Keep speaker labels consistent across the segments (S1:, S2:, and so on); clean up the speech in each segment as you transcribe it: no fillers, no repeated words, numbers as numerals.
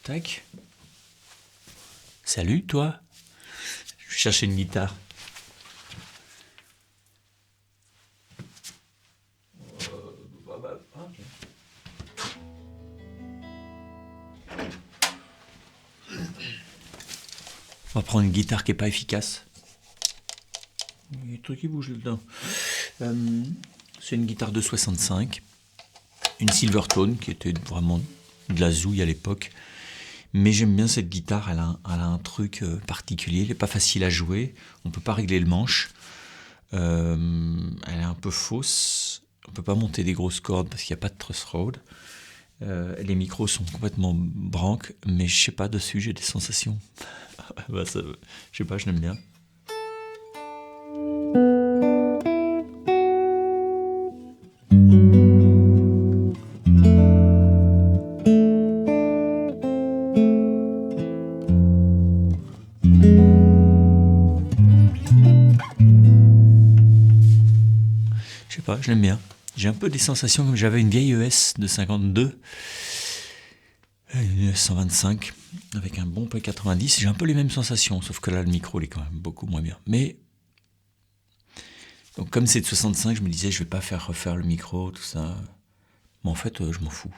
S1: Tac. Salut, toi. Je cherchais une guitare. On va prendre une guitare qui est pas efficace. Il y a des trucs qui bougent dedans. C'est une guitare de 65. Une Silvertone qui était vraiment de la zouille à l'époque. Mais j'aime bien cette guitare, elle a un truc particulier, elle n'est pas facile à jouer, on ne peut pas régler le manche, elle est un peu fausse, on ne peut pas monter des grosses cordes parce qu'il n'y a pas de truss rod, les micros sont complètement branques, mais je sais pas, dessus j'ai des sensations. Bah, ça, je sais pas, je l'aime bien. Je sais pas, je l'aime bien. J'ai un peu des sensations comme j'avais une vieille ES de 52, une ES 125, avec un bon P90. J'ai un peu les mêmes sensations, sauf que là, le micro, il est quand même beaucoup moins bien. Mais, donc comme c'est de 65, je me disais, je vais pas faire refaire le micro, tout ça. Mais en fait, je m'en fous.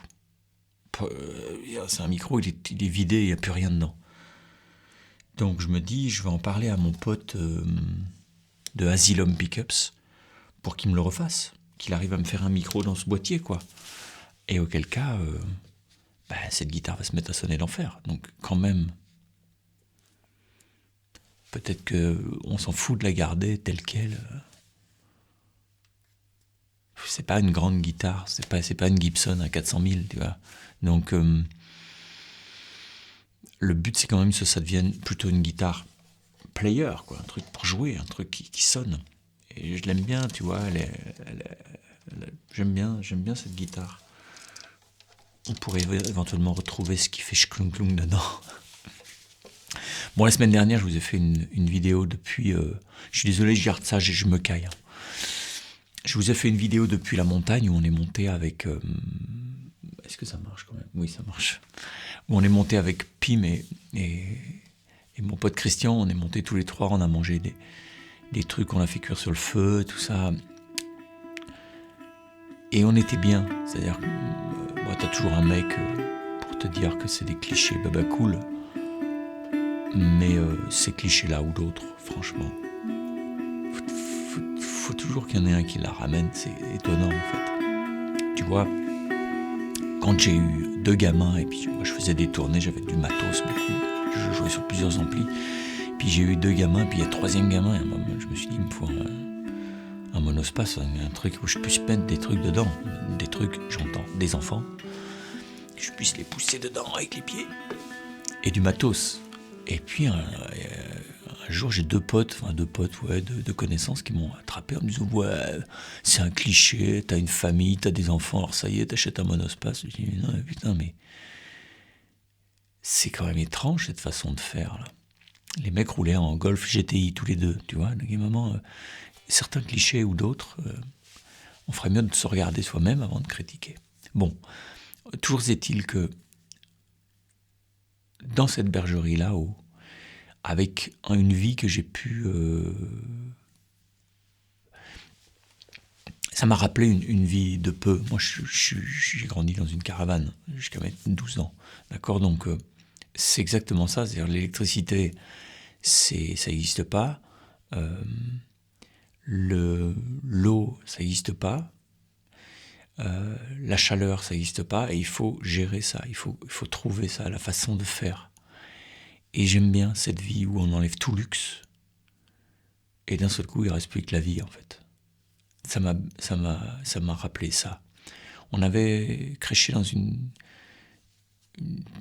S1: C'est un micro, il est vidé, il n'y a plus rien dedans. Donc je me dis, je vais en parler à mon pote de Asylum Pickups pour qu'il me le refasse, qu'il arrive à me faire un micro dans ce boîtier, quoi. Et auquel cas, cette guitare va se mettre à sonner l'enfer. Donc quand même, peut-être qu'on s'en fout de la garder telle qu'elle. C'est pas une grande guitare, c'est pas une Gibson à 400 000, tu vois. Donc le but c'est quand même que ça devienne plutôt une guitare player, quoi, un truc pour jouer, un truc qui sonne. Et je l'aime bien, tu vois, j'aime bien cette guitare. On pourrait éventuellement retrouver ce qui fait schklung dedans. Bon, la semaine dernière, je vous ai fait une vidéo depuis... je suis désolé, je garde ça, je me caille. Je vous ai fait une vidéo depuis la montagne où on est monté avec... est-ce que ça marche quand même? Oui, ça marche. Où on est monté avec Pim et mon pote Christian, on est monté tous les trois, on a mangé des trucs qu'on a fait cuire sur le feu, tout ça. Et on était bien. C'est-à-dire que t'as toujours un mec pour te dire que c'est des clichés baba cool. Mais ces clichés-là ou d'autres, franchement, faut toujours qu'il y en ait un qui la ramène. C'est étonnant, en fait. Tu vois, quand j'ai eu 2 gamins, et puis moi, je faisais des tournées, j'avais du matos beaucoup. Je jouais sur plusieurs amplis. Puis j'ai eu 2 gamins, puis il y a le 3e gamin. Et à un moment, je me suis dit, il me faut un monospace, un truc où je puisse mettre des trucs dedans. Des trucs, j'entends, des enfants. Que je puisse les pousser dedans avec les pieds. Et du matos. Et puis un jour, j'ai deux potes, deux connaissances qui m'ont attrapé en me disant, ouais, c'est un cliché, t'as une famille, t'as des enfants, alors ça y est, t'achètes un monospace. Je dis, non, putain, mais c'est quand même étrange cette façon de faire, là. Les mecs roulaient en Golf GTI tous les deux, tu vois. Donc, à un moment, certains clichés ou d'autres, on ferait mieux de se regarder soi-même avant de critiquer. Bon, toujours est-il que dans cette bergerie-là, avec une vie que j'ai pu... ça m'a rappelé une vie de peu. Moi, j'ai grandi dans une caravane jusqu'à mes 12 ans. D'accord? Donc, c'est exactement ça. C'est-à-dire l'électricité, ça n'existe pas. L'eau, ça n'existe pas. La chaleur, ça n'existe pas. Et il faut gérer ça. Il faut trouver ça, la façon de faire. Et j'aime bien cette vie où on enlève tout luxe. Et d'un seul coup, il ne reste plus que la vie, en fait. Ça m'a rappelé ça. On avait créché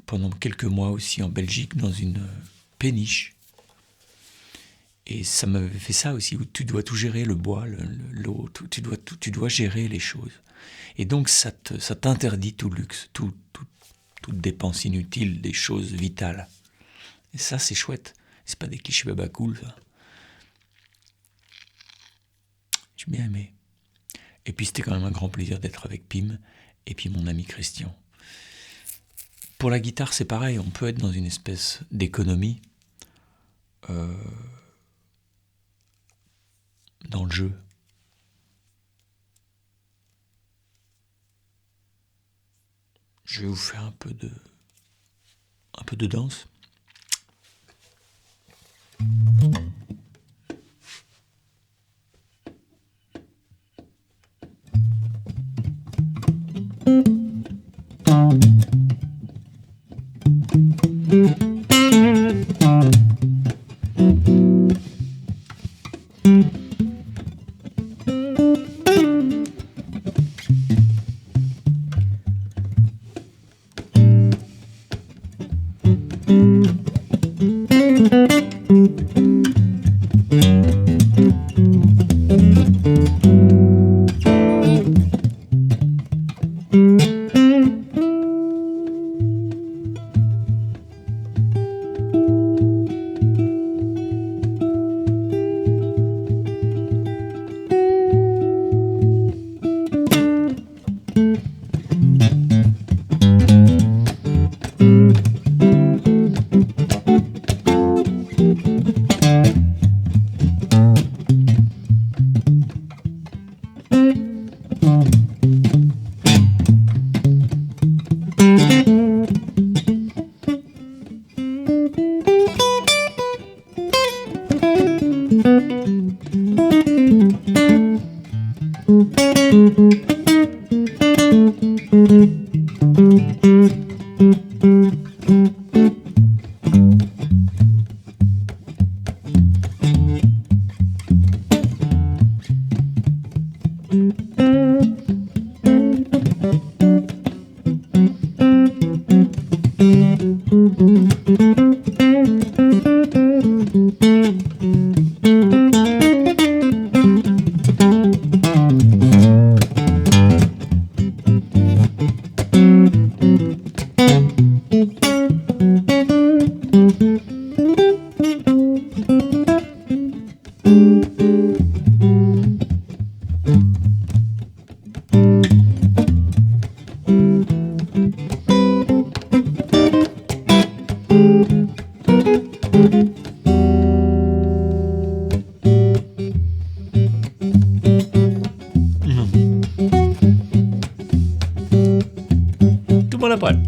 S1: pendant quelques mois aussi en Belgique, dans une péniche. Et ça m'avait fait ça aussi, où tu dois tout gérer, le bois, l'eau, tu dois gérer les choses. Et donc ça t'interdit tout luxe, toute dépense inutile, des choses vitales. Et ça, c'est chouette. C'est pas des clichés baba cool, ça. J'ai bien aimé. Et puis c'était quand même un grand plaisir d'être avec Pim et puis mon ami Christian. Pour la guitare, c'est pareil, on peut être dans une espèce d'économie dans le jeu. Je vais vous faire un peu de danse. Tout le monde à poil.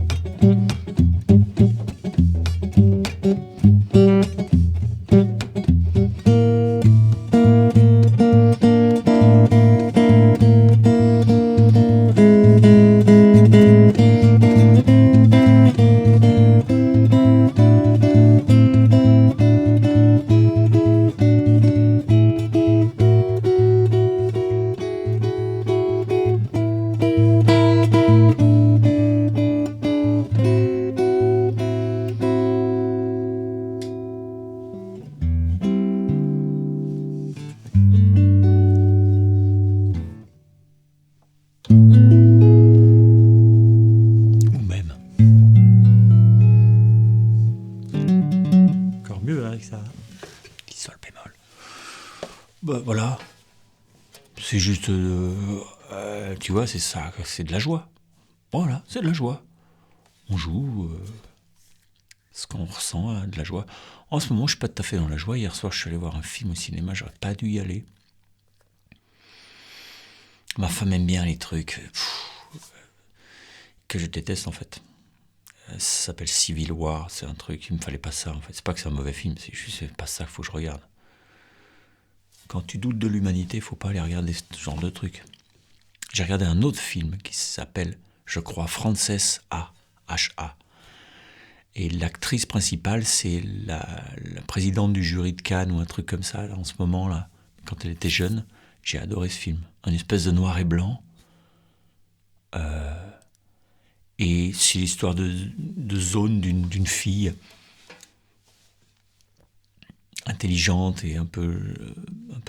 S1: Voilà, c'est juste, tu vois, c'est ça, c'est de la joie. Voilà, c'est de la joie. On joue ce qu'on ressent, de la joie. En ce moment, je suis pas tout à fait dans la joie. Hier soir, je suis allé voir un film au cinéma, j'aurais pas dû y aller. Ma femme aime bien les trucs que je déteste en fait. Ça s'appelle Civil War, c'est un truc, il me fallait pas ça en fait. C'est pas que c'est un mauvais film, c'est juste c'est pas ça qu'il faut que je regarde. Quand tu doutes de l'humanité, faut pas aller regarder ce genre de truc. J'ai regardé un autre film qui s'appelle, je crois, Frances A. H.A. Et l'actrice principale, c'est la présidente du jury de Cannes ou un truc comme ça, là, en ce moment, là, quand elle était jeune. J'ai adoré ce film. Un espèce de noir et blanc. Et c'est l'histoire de zone d'une fille intelligente et un peu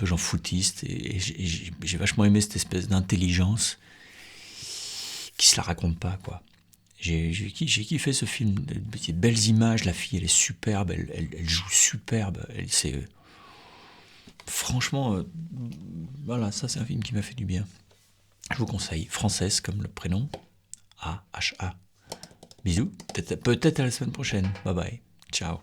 S1: genre foutiste. Et j'ai vachement aimé cette espèce d'intelligence qui se la raconte pas, quoi. J'ai kiffé ce film. Il y a de belles images, la fille, elle est superbe, elle joue superbe. C'est franchement, voilà, ça c'est un film qui m'a fait du bien. Je vous conseille, Frances comme le prénom, A-H-A. Bisous, peut-être à la semaine prochaine. Bye bye. Ciao.